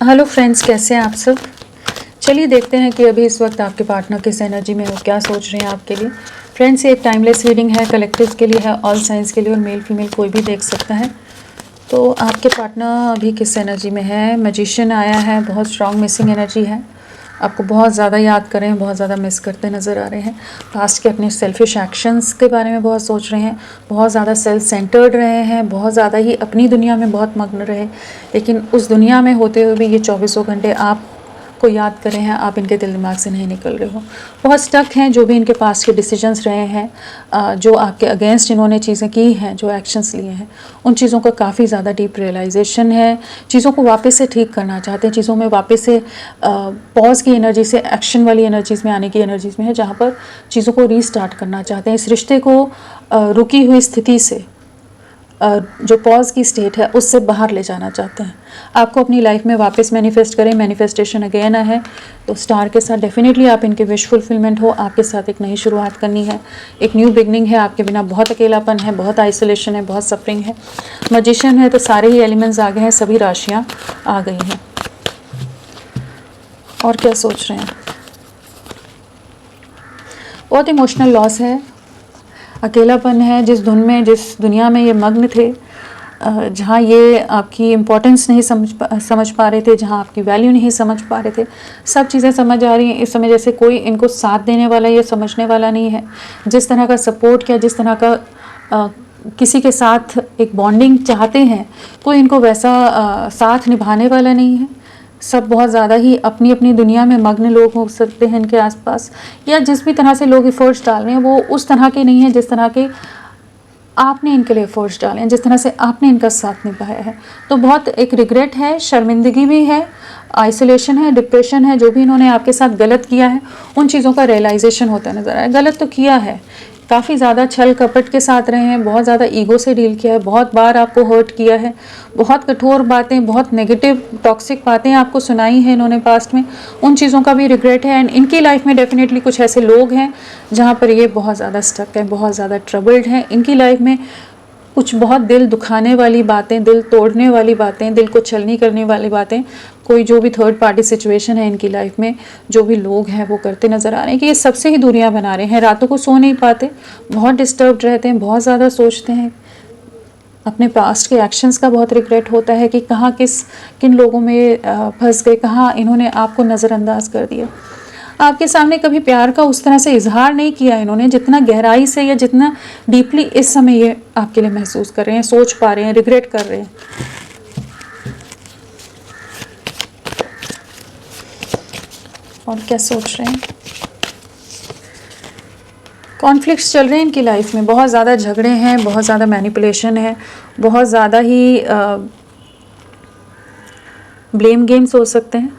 Hello friends, कैसे हैं आप सब। चलिए देखते हैं कि अभी इस वक्त आपके पार्टनर किस एनर्जी में, वो क्या सोच रहे हैं आपके लिए। फ्रेंड्स, ये एक टाइमलेस रीडिंग है, कलेक्टिव के लिए है, ऑल साइंस के लिए, और मेल फीमेल कोई भी देख सकता है। तो आपके पार्टनर अभी किस एनर्जी में है। मैजिशियन आया है, बहुत स्ट्रॉन्ग मिसिंग एनर्जी है, आपको बहुत ज़्यादा याद कर रहे हैं, बहुत ज़्यादा मिस करते नज़र आ रहे हैं। पास्ट के अपने सेल्फिश एक्शंस के बारे में बहुत सोच रहे हैं, बहुत ज़्यादा सेल्फ सेंटर्ड रहे हैं, बहुत ज़्यादा ही अपनी दुनिया में बहुत मग्न रहे, लेकिन उस दुनिया में होते हुए भी ये 24 घंटे आप को याद कर रहे हैं, आप इनके दिल दिमाग से नहीं निकल रहे हो। बहुत स्टक हैं, जो भी इनके पास के डिसीजंस रहे हैं, जो आपके अगेंस्ट इन्होंने चीज़ें की हैं, जो एक्शंस लिए हैं, उन चीज़ों का काफ़ी ज़्यादा डीप रियलाइजेशन है। चीज़ों को वापस से ठीक करना चाहते हैं, चीज़ों में वापस से पॉज की एनर्जी से एक्शन वाली एनर्जीज़ में आने की एनर्जीज़ में है, जहाँ पर चीज़ों को रीस्टार्ट करना चाहते हैं। इस रिश्ते को रुकी हुई स्थिति से, जो पॉज की स्टेट है, उससे बाहर ले जाना चाहते हैं। आपको अपनी लाइफ में वापस मैनिफेस्ट करें, मैनिफेस्टेशन अगेन है तो स्टार के साथ डेफिनेटली आप इनके विश फुलफिलमेंट हो। आपके साथ एक नई शुरुआत करनी है, एक न्यू बिगनिंग है। आपके बिना बहुत अकेलापन है, बहुत आइसोलेशन है, बहुत सफरिंग है। मैजिशियन है तो सारे ही एलिमेंट्स आ गए हैं, सभी राशियाँ आ गई हैं। और क्या सोच रहे हैं। बहुत इमोशनल लॉस है, अकेलापन है। जिस दुनिया में ये मग्न थे, जहाँ ये आपकी इम्पोर्टेंस नहीं समझ पा रहे थे, जहाँ आपकी वैल्यू नहीं समझ पा रहे थे, सब चीज़ें समझ आ रही हैं इस समय। जैसे कोई इनको साथ देने वाला या समझने वाला नहीं है। जिस तरह का सपोर्ट किया, जिस तरह का किसी के साथ एक बॉन्डिंग चाहते हैं, कोई इनको वैसा साथ निभाने वाला नहीं है। सब बहुत ज़्यादा ही अपनी अपनी दुनिया में मग्न लोग हो सकते हैं इनके आसपास, या जिस भी तरह से लोग एफर्ट्स डाल रहे हैं वो उस तरह के नहीं है जिस तरह के आपने इनके लिए एफर्ट्स डाले हैं, जिस तरह से आपने इनका साथ निभाया है। तो बहुत एक रिग्रेट है, शर्मिंदगी भी है, आइसोलेशन है, डिप्रेशन है। जो भी इन्होंने आपके साथ गलत किया है, उन चीज़ों का रियलाइजेशन होता नज़र आया। गलत तो किया है, काफ़ी ज़्यादा छल कपट के साथ रहे हैं, बहुत ज़्यादा ईगो से डील किया है, बहुत बार आपको हर्ट किया है, बहुत कठोर बातें, बहुत नेगेटिव टॉक्सिक बातें आपको सुनाई हैं इन्होंने पास्ट में। उन चीज़ों का भी रिग्रेट है। एंड इनकी लाइफ में डेफिनेटली कुछ ऐसे लोग हैं जहाँ पर ये बहुत ज़्यादा स्टक है, बहुत ज़्यादा ट्रबल्ड हैं। इनकी लाइफ में कुछ बहुत दिल दुखाने वाली बातें, दिल तोड़ने वाली बातें, दिल को छलनी करने वाली बातें, कोई जो भी थर्ड पार्टी सिचुएशन है इनकी लाइफ में, जो भी लोग हैं वो करते नज़र आ रहे हैं कि ये सबसे ही दूरियां बना रहे हैं। रातों को सो नहीं पाते, बहुत डिस्टर्ब्ड रहते हैं, बहुत ज़्यादा सोचते हैं। अपने पास्ट के एक्शंस का बहुत रिग्रेट होता है कि कहाँ किन लोगों में फंस गए, कहाँ इन्होंने आपको नज़रअंदाज कर दिया। आपके सामने कभी प्यार का उस तरह से इजहार नहीं किया इन्होंने, जितना गहराई से या जितना डीपली इस समय ये आपके लिए महसूस कर रहे हैं, सोच पा रहे हैं, रिग्रेट कर रहे हैं। और क्या सोच रहे हैं। कॉन्फ्लिक्ट्स चल रहे हैं इनकी लाइफ में, बहुत ज़्यादा झगड़े हैं, बहुत ज़्यादा मैनिपुलेशन है, बहुत ज़्यादा ही ब्लेम गेम्स हो सकते हैं,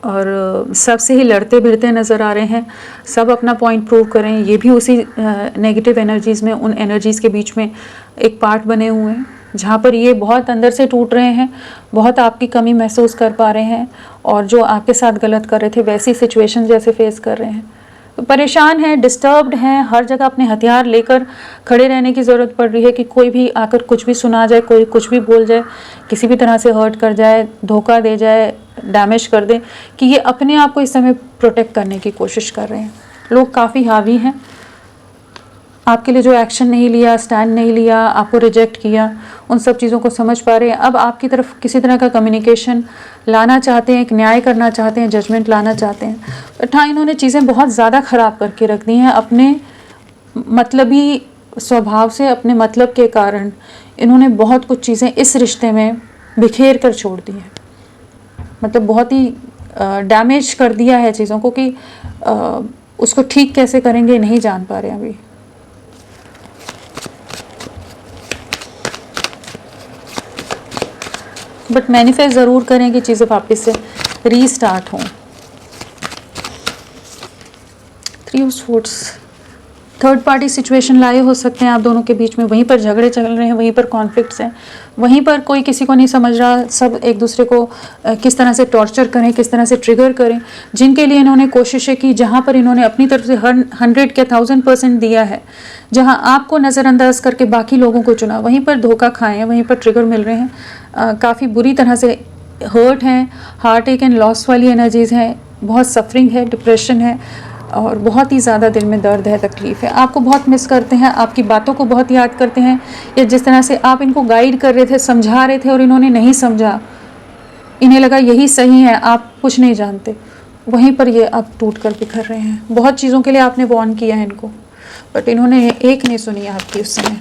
और सबसे ही लड़ते भिड़ते नज़र आ रहे हैं। सब अपना पॉइंट प्रूव करें, ये भी उसी नेगेटिव एनर्जीज़ में, उन एनर्जीज़ के बीच में एक पार्ट बने हुए हैं, जहाँ पर ये बहुत अंदर से टूट रहे हैं, बहुत आपकी कमी महसूस कर पा रहे हैं, और जो आपके साथ गलत कर रहे थे वैसी सिचुएशन जैसे फेस कर रहे हैं। तो परेशान हैं, डिस्टर्ब्ड हैं, हर जगह अपने हथियार लेकर खड़े रहने की ज़रूरत पड़ रही है कि कोई भी आकर कुछ भी सुना जाए, कोई कुछ भी बोल जाए, किसी भी तरह से हर्ट कर जाए, धोखा दे जाए, डैमेज कर दे, कि ये अपने आप को इस समय प्रोटेक्ट करने की कोशिश कर रहे हैं। लोग काफ़ी हावी हैं, आपके लिए जो एक्शन नहीं लिया, स्टैंड नहीं लिया, आपको रिजेक्ट किया, उन सब चीज़ों को समझ पा रहे हैं। अब आपकी तरफ किसी तरह का कम्युनिकेशन लाना चाहते हैं, एक न्याय करना चाहते हैं, जजमेंट लाना चाहते हैं। बट हाँ, इन्होंने चीज़ें बहुत ज़्यादा ख़राब करके रख दी हैं अपने मतलबी स्वभाव से, अपने मतलब के कारण इन्होंने बहुत कुछ चीज़ें इस रिश्ते में बिखेर कर छोड़ दी हैं। मतलब बहुत ही डैमेज कर दिया है चीज़ों को कि उसको ठीक कैसे करेंगे नहीं जान पा रहे हैं अभी। बट मैनिफेस्ट ज़रूर करें कि चीज़ें वापस से रीस्टार्ट हों। 3 of swords, third party situation लाए हो सकते हैं आप दोनों के बीच में, वहीं पर झगड़े चल रहे हैं, वहीं पर कॉन्फ्लिक्ट्स हैं, वहीं पर कोई किसी को नहीं समझ रहा, सब एक दूसरे को किस तरह से टॉर्चर करें, किस तरह से ट्रिगर करें, जिनके लिए इन्होंने कोशिशें की, जहाँ पर इन्होंने अपनी तरफ से 100 के 1000% दिया है, जहाँ आपको नज़रअंदाज करके बाकी लोगों को चुना, वहीं पर धोखा खाए हैं, वहीं पर ट्रिगर मिल रहे हैं। काफ़ी बुरी तरह से हर्ट हैं, हार्ट एक एंड लॉस वाली एनर्जीज़ हैं, बहुत सफरिंग है, डिप्रेशन है और बहुत ही ज़्यादा दिल में दर्द है, तकलीफ़ है। आपको बहुत मिस करते हैं, आपकी बातों को बहुत याद करते हैं, या जिस तरह से आप इनको गाइड कर रहे थे, समझा रहे थे और इन्होंने नहीं समझा, इन्हें लगा यही सही है, आप कुछ नहीं जानते, वहीं पर ये अब टूट कर बिखर रहे हैं। बहुत चीज़ों के लिए आपने वार्न किया है इनको, बट इन्होंने एक नहीं सुनी आपकी उस समय।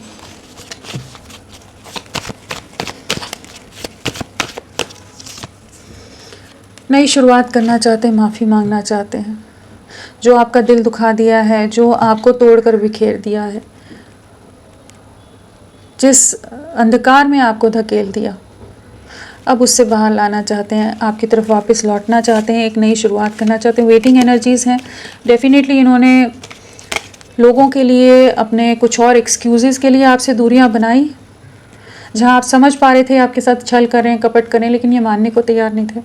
नई शुरुआत करना चाहते हैं, माफ़ी मांगना चाहते हैं, जो आपका दिल दुखा दिया है, जो आपको तोड़कर बिखेर दिया है, जिस अंधकार में आपको धकेल दिया, अब उससे बाहर लाना चाहते हैं, आपकी तरफ वापस लौटना चाहते हैं, एक नई शुरुआत करना चाहते हैं। वेटिंग एनर्जीज़ हैं, डेफिनेटली इन्होंने लोगों के लिए, अपने कुछ और एक्सक्यूज़ेस के लिए आपसे दूरियां बनाई, जहां आप समझ पा रहे थे आपके साथ छल कर रहे हैं, कपट कर रहे हैं, लेकिन ये मानने को तैयार नहीं थे।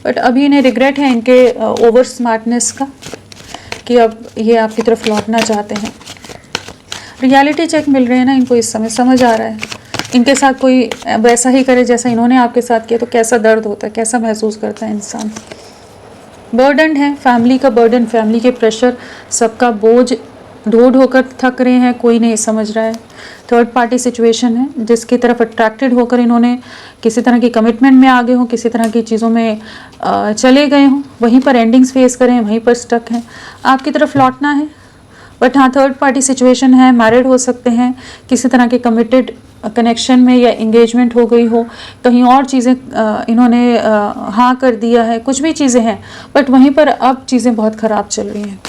बट अभी इन्हें रिग्रेट है इनके ओवर स्मार्टनेस का, कि अब ये आपकी तरफ लौटना चाहते हैं। रियलिटी चेक मिल रहे हैं ना इनको, इस समय समझ आ रहा है इनके साथ कोई वैसा ही करे जैसा इन्होंने आपके साथ किया तो कैसा दर्द होता है, कैसा महसूस करता है इंसान। बर्डन है, फैमिली का बर्डन, फैमिली के प्रेशर, सबका बोझ ढो ढोकर थक रहे हैं, कोई नहीं समझ रहा है। थर्ड पार्टी सिचुएशन है जिसकी तरफ अट्रैक्टेड होकर इन्होंने किसी तरह की कमिटमेंट में आगे हों, किसी तरह की चीज़ों में चले गए हों, वहीं पर एंडिंग्स फेस करें, वहीं पर स्टक हैं। आपकी तरफ लौटना है, बट हाँ थर्ड पार्टी सिचुएशन है, मैरिड हो सकते हैं, किसी तरह के कमिटेड कनेक्शन में या इंगेजमेंट हो गई हो, कहीं और चीज़ें इन्होंने हाँ कर दिया है, कुछ भी चीज़ें हैं, बट वहीं पर अब चीज़ें बहुत ख़राब चल रही हैं।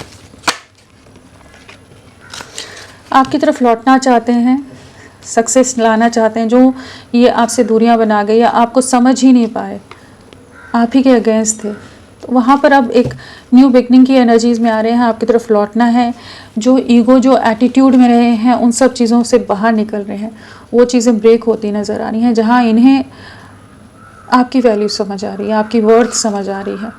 आपकी तरफ लौटना चाहते हैं, सक्सेस लाना चाहते हैं, जो ये आपसे दूरियां बना गई या आपको समझ ही नहीं पाए, आप ही के अगेंस्ट थे, तो वहाँ पर अब एक न्यू बिगनिंग की एनर्जीज़ में आ रहे हैं। आपकी तरफ लौटना है, जो ईगो, जो एटीट्यूड में रहे हैं, उन सब चीज़ों से बाहर निकल रहे हैं, वो चीज़ें ब्रेक होती नज़र आ रही हैं, जहाँ इन्हें आपकी वैल्यू समझ आ रही है, आपकी वर्थ समझ आ रही है।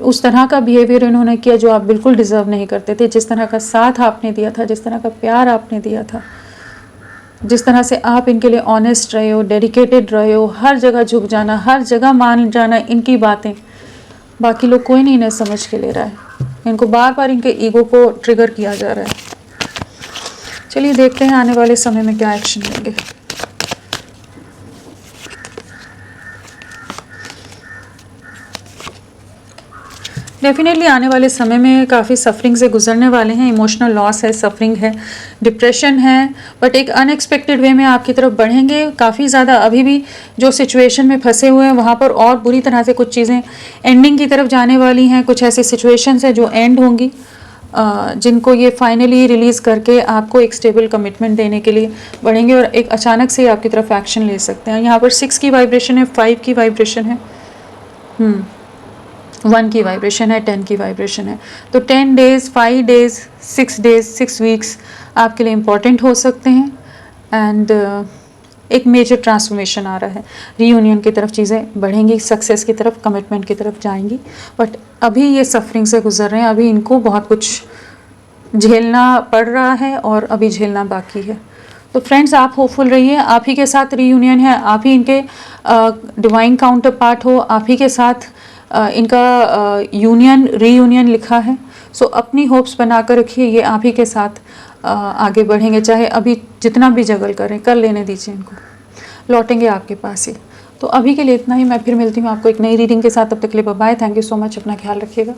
उस तरह का बिहेवियर इन्होंने किया जो आप बिल्कुल डिज़र्व नहीं करते थे, जिस तरह का साथ आपने दिया था, जिस तरह का प्यार आपने दिया था, जिस तरह से आप इनके लिए ऑनेस्ट रहे हो, डेडिकेटेड रहे हो, हर जगह झुक जाना, हर जगह मान जाना इनकी बातें, बाकी लोग कोई नहीं इन्हें समझ के ले रहा है, इनको बार बार इनके ईगो को ट्रिगर किया जा रहा है। चलिए देखते हैं आने वाले समय में क्या एक्शन लेंगे। डेफिनेटली आने वाले समय में काफ़ी सफरिंग से गुजरने वाले हैं, इमोशनल लॉस है, सफरिंग है, डिप्रेशन है, बट एक अनएक्सपेक्टेड वे में आपकी तरफ बढ़ेंगे काफ़ी ज़्यादा। अभी भी जो सिचुएशन में फंसे हुए हैं वहाँ पर और बुरी तरह से कुछ चीज़ें एंडिंग की तरफ जाने वाली हैं, कुछ ऐसी सिचुएशंस हैं जो एंड होंगी, जिनको ये फाइनली रिलीज़ करके आपको एक स्टेबल कमिटमेंट देने के लिए बढ़ेंगे और एक अचानक से आपकी तरफ एक्शन ले सकते हैं। यहाँ पर 6 की वाइब्रेशन है, 5 की वाइब्रेशन है, 1 की वाइब्रेशन है, 10 की वाइब्रेशन है। तो 10 डेज़, 5 डेज़, 6 डेज़, 6 वीक्स आपके लिए इम्पॉर्टेंट हो सकते हैं। एंड एक मेजर ट्रांसफॉर्मेशन आ रहा है, रीयूनियन की तरफ चीज़ें बढ़ेंगी, सक्सेस की तरफ, कमिटमेंट की तरफ जाएंगी। बट अभी ये सफरिंग से गुजर रहे हैं, अभी इनको बहुत कुछ झेलना पड़ रहा है और अभी झेलना बाकी है। तो फ्रेंड्स, आप होपफुल रहिए, आप ही के साथ रीयूनियन है, आप ही इनके डिवाइन काउंटर पार्ट हो, आप ही के साथ इनका यूनियन, रीयूनियन लिखा है। सो अपनी होप्स बना कर रखिए, ये आप ही के साथ आगे बढ़ेंगे, चाहे अभी जितना भी जगल करें, कर लेने दीजिए इनको, लौटेंगे आपके पास ही। तो अभी के लिए इतना ही, मैं फिर मिलती हूँ आपको एक नई रीडिंग के साथ, तब तक के लिए bye, thank you so much, अपना ख्याल रखिएगा।